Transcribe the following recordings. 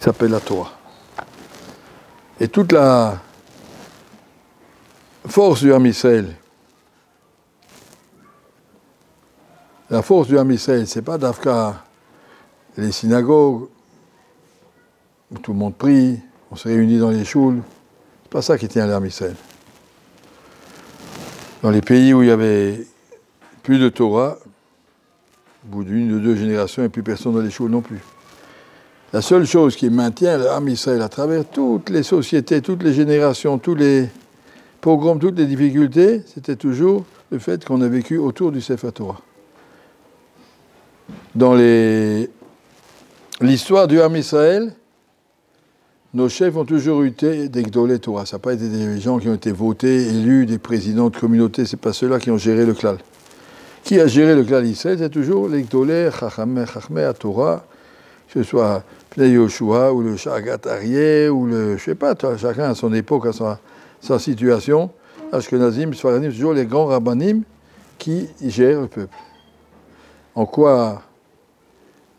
qui s'appelle la Torah. Et toute la force du Ham Israël, c'est pas d'Afka, les synagogues, où tout le monde prie, on se réunit dans les choules. C'est pas ça qui tient l'Am Israël. Dans les pays où il y avait plus de Torah, au bout d'une ou deux générations, il n'y a plus personne dans les choules non plus. La seule chose qui maintient l'Am Israël à travers toutes les sociétés, toutes les générations, tous les pogroms, toutes les difficultés, c'était toujours le fait qu'on a vécu autour du Sefer Torah. Dans l'histoire du Ham Israël, nos chefs ont toujours été des Gdolei Torah. Ça n'a pas été des gens qui ont été votés, élus, des présidents de communautés. Ce n'est pas ceux-là qui ont géré le klal. Qui a géré le klal Israël? C'est toujours les Gdolei, Chachmei à Torah, que ce soit Pnei Yoshua ou le Shagat Aryeh ou le, je sais pas, chacun à son époque, à sa situation. Ashkenazim, Sfaradim, c'est toujours les grands rabbanim qui gèrent le peuple. En quoi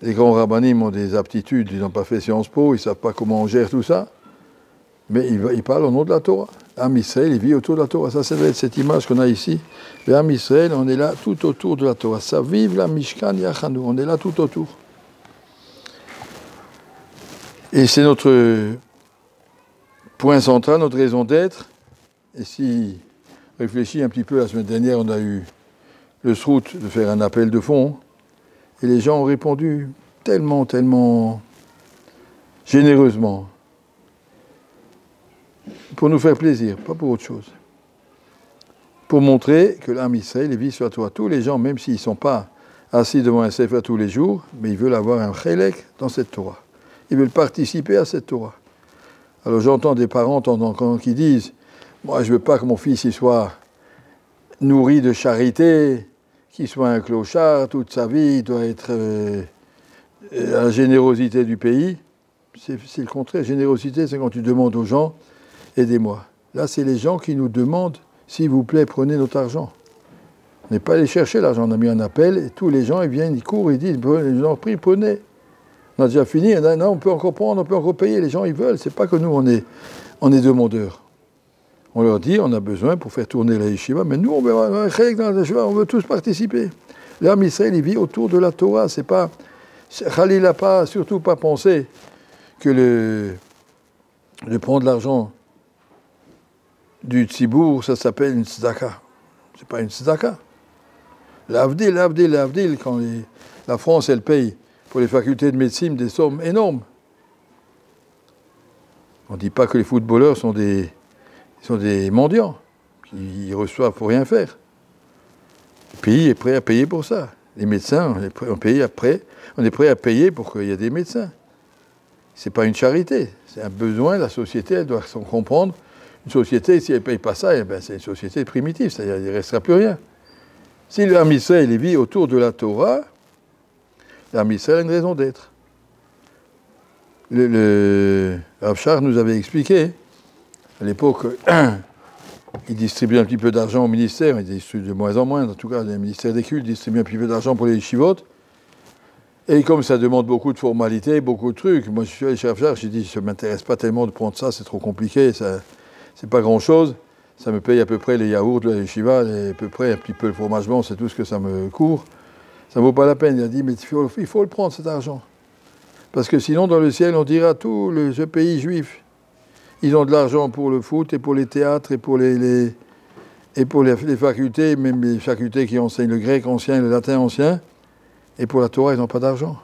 les grands rabbanim ont des aptitudes, ils n'ont pas fait Sciences Po, ils ne savent pas comment on gère tout ça, mais ils parlent au nom de la Torah. Am Israël, il vit autour de la Torah. Ça, c'est cette image qu'on a ici. Le Am Israël, on est là tout autour de la Torah. Ça vive la Mishkan Yachanu, on est là tout autour. Et c'est notre point central, notre raison d'être. Et si on réfléchit un petit peu, la semaine dernière, on a eu le srout de faire un appel de fonds. Et les gens ont répondu tellement, tellement généreusement. Pour nous faire plaisir, pas pour autre chose. Pour montrer que l'Am Israël vit sur toi. Tous les gens, même s'ils ne sont pas assis devant un Sefer tous les jours, mais ils veulent avoir un chélek dans cette Torah. Ils veulent participer à cette Torah. Alors j'entends des parents qui disent « Moi, je ne veux pas que mon fils il soit nourri de charité, qu'il soit un clochard toute sa vie, il doit être à la générosité du pays. » C'est le contraire. Générosité, c'est quand tu demandes aux gens « Aidez-moi ». Là, c'est les gens qui nous demandent « S'il vous plaît, prenez notre argent ». On n'est pas allé chercher l'argent. On a mis un appel et tous les gens ils viennent, ils courent, ils disent « Je vous en prie, prenez ». On a déjà fini, non, on peut encore prendre, on peut encore payer, les gens ils veulent, c'est pas que nous on est demandeurs. On leur dit, on a besoin pour faire tourner la yeshiva, mais nous on veut un chèque dans la yeshiva, on veut tous participer. L'Am Israël, il vit autour de la Torah, c'est pas, Khalil n'a pas, surtout pas pensé que de prendre l'argent du tzibour, ça s'appelle une tzedaka. C'est pas une tzedaka. L'avdil, quand la France elle paye pour les facultés de médecine, des sommes énormes. On ne dit pas que les footballeurs sont des mendiants, qui reçoivent pour rien faire. Le pays est prêt à payer pour ça. Les médecins, on est prêt à payer pour qu'il y ait des médecins. Ce n'est pas une charité, c'est un besoin, la société, elle doit s'en comprendre. Une société, si elle ne paye pas ça, eh ben, c'est une société primitive, c'est-à-dire qu'il ne restera plus rien. Si le Ham Israël vit autour de la Torah, l'Am Israël a une raison d'être. Le Rav Shach nous avait expliqué, à l'époque, il distribuait un petit peu d'argent au ministère, il distribue de moins en moins, en tout cas, le ministère des cultes distribue un petit peu d'argent pour les yeshivot. Et comme ça demande beaucoup de formalités, beaucoup de trucs, moi je suis allé chez Rav Shach, j'ai dit, ça ne m'intéresse pas tellement de prendre ça, c'est trop compliqué, c'est pas grand-chose. Ça me paye à peu près les yaourts, la yeshiva, à peu près un petit peu le fromage blanc, c'est tout ce que ça me court. Ça ne vaut pas la peine. Il a dit, mais il faut le prendre, cet argent. Parce que sinon, dans le ciel, on dira, ce pays juif, ils ont de l'argent pour le foot et pour les théâtres et pour les facultés, même les facultés qui enseignent le grec ancien et le latin ancien. Et pour la Torah, ils n'ont pas d'argent.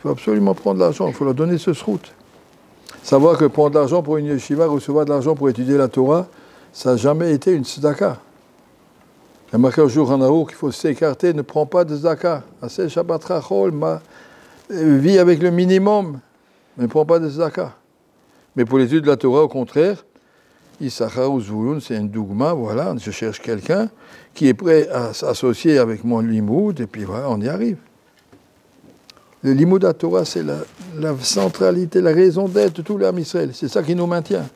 Il faut absolument prendre l'argent, il faut leur donner ce srout. Savoir que prendre de l'argent pour une yeshiva, recevoir de l'argent pour étudier la Torah, ça n'a jamais été une tzedaka. Il y a marqué un jour en Aour qu'il faut s'écarter, ne prends pas de zaka. Assez Shabbat Rachol, vis avec le minimum, mais ne prends pas de zaka. Mais pour l'étude de la Torah, au contraire, Issachar ou Zvulun, c'est un dougma, voilà, je cherche quelqu'un qui est prêt à s'associer avec mon limoud, et puis voilà, on y arrive. Le limoud à Torah, c'est la centralité, la raison d'être de tout l'Am Israël. C'est ça qui nous maintient.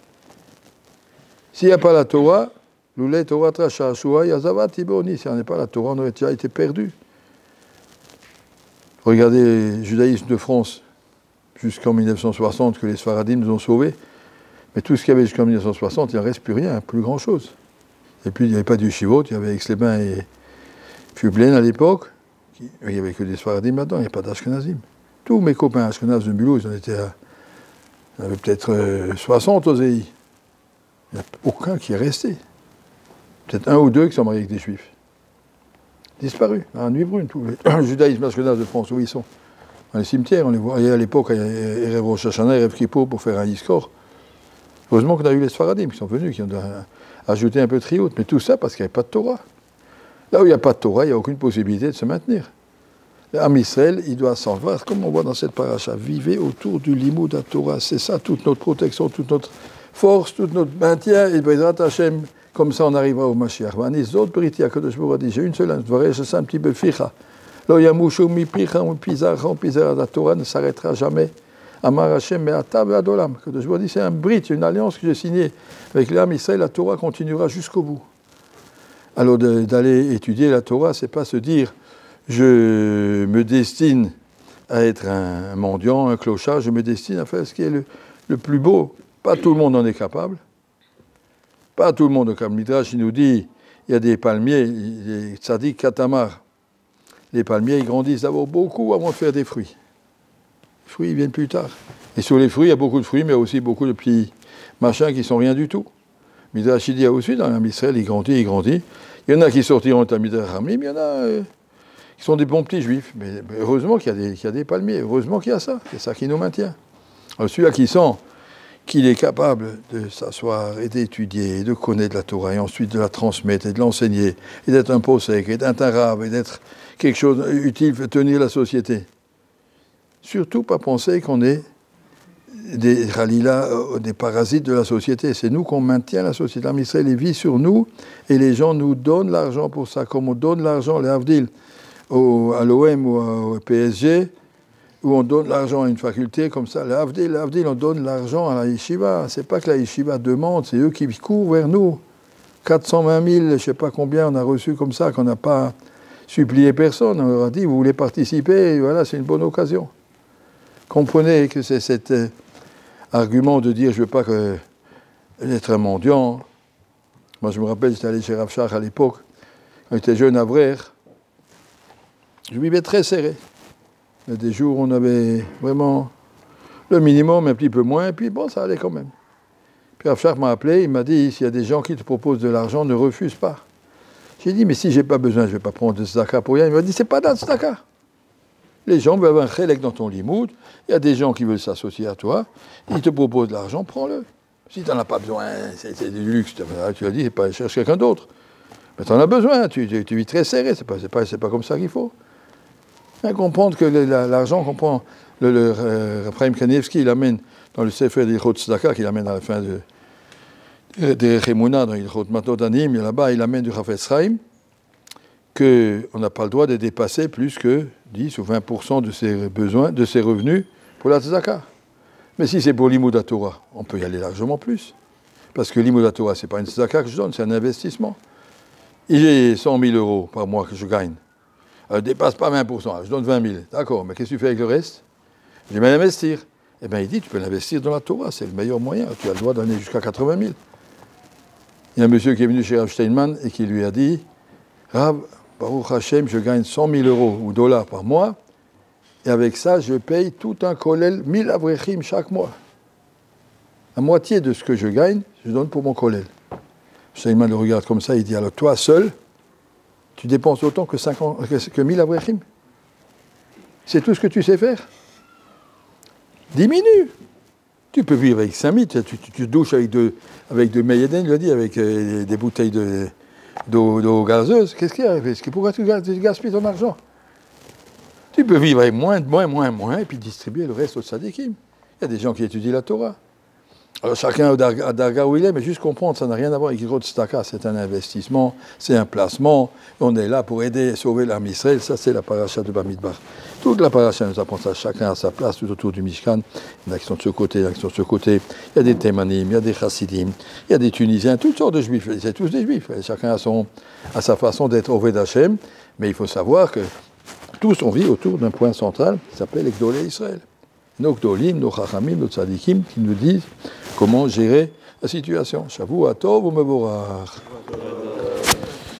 S'il n'y a pas la Torah, l'oulet Torah trashashua yazavat tiboni. Si on n'est pas la Torah, on aurait déjà été perdu. Regardez le judaïsme de France. jusqu'en 1960 que les Sfaradim nous ont sauvés. Mais tout ce qu'il y avait jusqu'en 1960, il n'en reste plus rien, plus grand-chose. Et puis il n'y avait pas du Yeshivot, il y avait Aix-les-Bains et Fublin à l'époque. Il n'y avait que des Sfaradim là-dedans, il n'y a pas d'Ashkenazim. Tous mes copains Ashkenaz de Mulhouse, il y en avait peut-être 60 aux EI. Il n'y a aucun qui est resté. Peut-être un ou deux qui sont mariés avec des Juifs. Disparus, à Nuit Brune, tout le judaïsme ashkenaz de France, où ils sont. Dans les cimetières, on les voyait à l'époque, Erev Rosh Hashanah, Erev Kippour, pour faire un Yizkor. Heureusement qu'on a eu les Sfaradim qui sont venus, qui ont ajouté un peu de triout, mais tout ça parce qu'il n'y avait pas de Torah. Là où il n'y a pas de Torah, il n'y a aucune possibilité de se maintenir. L'Am Israël, il doit s'en voir, comme on voit dans cette paracha, vivez autour du limoud à Torah. C'est ça toute notre protection, toute notre force, tout notre maintien, et Bezrat Hashem, comme ça on arrivera au Mashiach. J'ai une seule, c'est un petit peu ficha. La Torah ne s'arrêtera jamais. Amar Hashem me'ata ve'adolam. Je vous dis, c'est un brit, une alliance que j'ai signée avec l'Am Israël. La Torah continuera jusqu'au bout. Alors d'aller étudier la Torah, c'est pas se dire je me destine à être un mendiant, un clochard, je me destine à faire ce qui est le plus beau. Pas tout le monde en est capable. Pas tout le monde, comme Midrash, il nous dit, il y a des palmiers, les tzadik katamar. Les palmiers, ils grandissent d'abord beaucoup avant de faire des fruits. Les fruits, ils viennent plus tard. Et sur les fruits, il y a beaucoup de fruits, mais aussi beaucoup de petits machins qui sont rien du tout. Midrash, il dit aussi, dans l'Am Israël, il grandit, il grandit. Il y en a qui sortiront de Midrash Hamim, il y en a qui sont des bons petits juifs. Mais heureusement qu'il y a des palmiers, heureusement qu'il y a ça. C'est ça qui nous maintient. Alors celui-là qui sent qu'il est capable de s'asseoir et d'étudier, et de connaître la Torah, et ensuite de la transmettre, et de l'enseigner, et d'être un posek, et d'être un rab, et d'être quelque chose utile pour tenir la société. Surtout pas penser qu'on est des ralilas, des parasites de la société. C'est nous qu'on maintient la société. L'Am Israël, il vit sur nous, et les gens nous donnent l'argent pour ça, comme on donne l'argent, les Havdil, à l'OM ou au PSG, où on donne l'argent à une faculté comme ça. Les Havdil, on donne l'argent à la yeshiva. C'est pas que la yeshiva demande, c'est eux qui courent vers nous. 420 000, je ne sais pas combien on a reçu comme ça, qu'on n'a pas supplié personne. On leur a dit, vous voulez participer, et voilà, c'est une bonne occasion. Comprenez que c'est cet argument de dire, je ne veux pas être un mendiant. Moi, je me rappelle, j'étais allé chez Rav Shach à l'époque, quand j'étais jeune à Vrère. Je vivais très serré. Il y a des jours où on avait vraiment le minimum, un petit peu moins, et puis bon, ça allait quand même. Puis Rav Shach m'a appelé, il m'a dit, s'il y a des gens qui te proposent de l'argent, ne refuse pas. J'ai dit, mais si j'ai pas besoin, je ne vais pas prendre de tzedaka pour rien. Il m'a dit, c'est pas de la tzedaka. Les gens veulent avoir un chélek dans ton limoud, il y a des gens qui veulent s'associer à toi, ils te proposent de l'argent, prends-le. Si tu n'en as pas besoin, c'est du luxe, tu as dit, pas cherche quelqu'un d'autre. Mais tu en as besoin, tu vis très serré, c'est pas comme ça qu'il faut. Bien comprendre que l'argent qu'on prend, Raphaël Kanievski, il amène dans le Sefer d'Ilchot Tzedaka, qu'il amène à la fin des Remouna, dans Ilchot Matodanim, et là-bas, il amène du Chafetz Chaim, qu'on n'a pas le droit de dépasser plus que 10 ou 20% de ses besoins, de ses revenus pour la Tzedaka. Mais si c'est pour l'Imoud Torah, on peut y aller largement plus. Parce que l'Imoud Torah, ce n'est pas une Tzedaka que je donne, c'est un investissement. Il est 100 000 euros par mois que je gagne. Ne dépasse pas 20%, je donne 20 000. D'accord, mais qu'est-ce que tu fais avec le reste? Je vais l'investir. Eh bien, il dit, tu peux l'investir dans la Torah, c'est le meilleur moyen. Tu as le droit d'donner jusqu'à 80 000. Il y a un monsieur qui est venu chez Rav Steinman et qui lui a dit, Rav, Baruch Hashem, je gagne 100 000 euros ou dollars par mois, et avec ça, je paye tout un kollel, 1000 avrechim chaque mois. La moitié de ce que je gagne, je donne pour mon kollel. Steinman le regarde comme ça, il dit, alors toi seul, tu dépenses autant que 1000 avrechim. C'est tout ce que tu sais faire. Diminue. Tu peux vivre avec 5 000, tu douches avec de Mayeden, il a dit, avec des bouteilles d'eau gazeuse. Qu'est-ce qu'il y a? Pourquoi tu gaspilles ton argent? Tu peux vivre avec moins, et puis distribuer le reste aux tzadikim. Il y a des gens qui étudient la Torah. Alors chacun a Darga où il est, mais juste comprendre, ça n'a rien à voir avec Ilchot Tzedaka. C'est un investissement, c'est un placement. On est là pour aider, sauver l'Am Israël. Ça, c'est la paracha de Bamidbar. Toute la paracha nous apprend ça. Chacun a sa place tout autour du Mishkan. Il y en a qui sont de ce côté, il y en a qui sont de ce côté. Il y a des Thémanim, il y a des Chassidim, il y a des Tunisiens, toutes sortes de Juifs. C'est tous des Juifs. Chacun a sa façon d'être Oved Hashem. Mais il faut savoir que tous on vit autour d'un point central qui s'appelle Ekdolé Israël. nos gdolim, nos chachamim, nos tzadikim, qui nous disent comment gérer la situation. Shavua tov umevorach.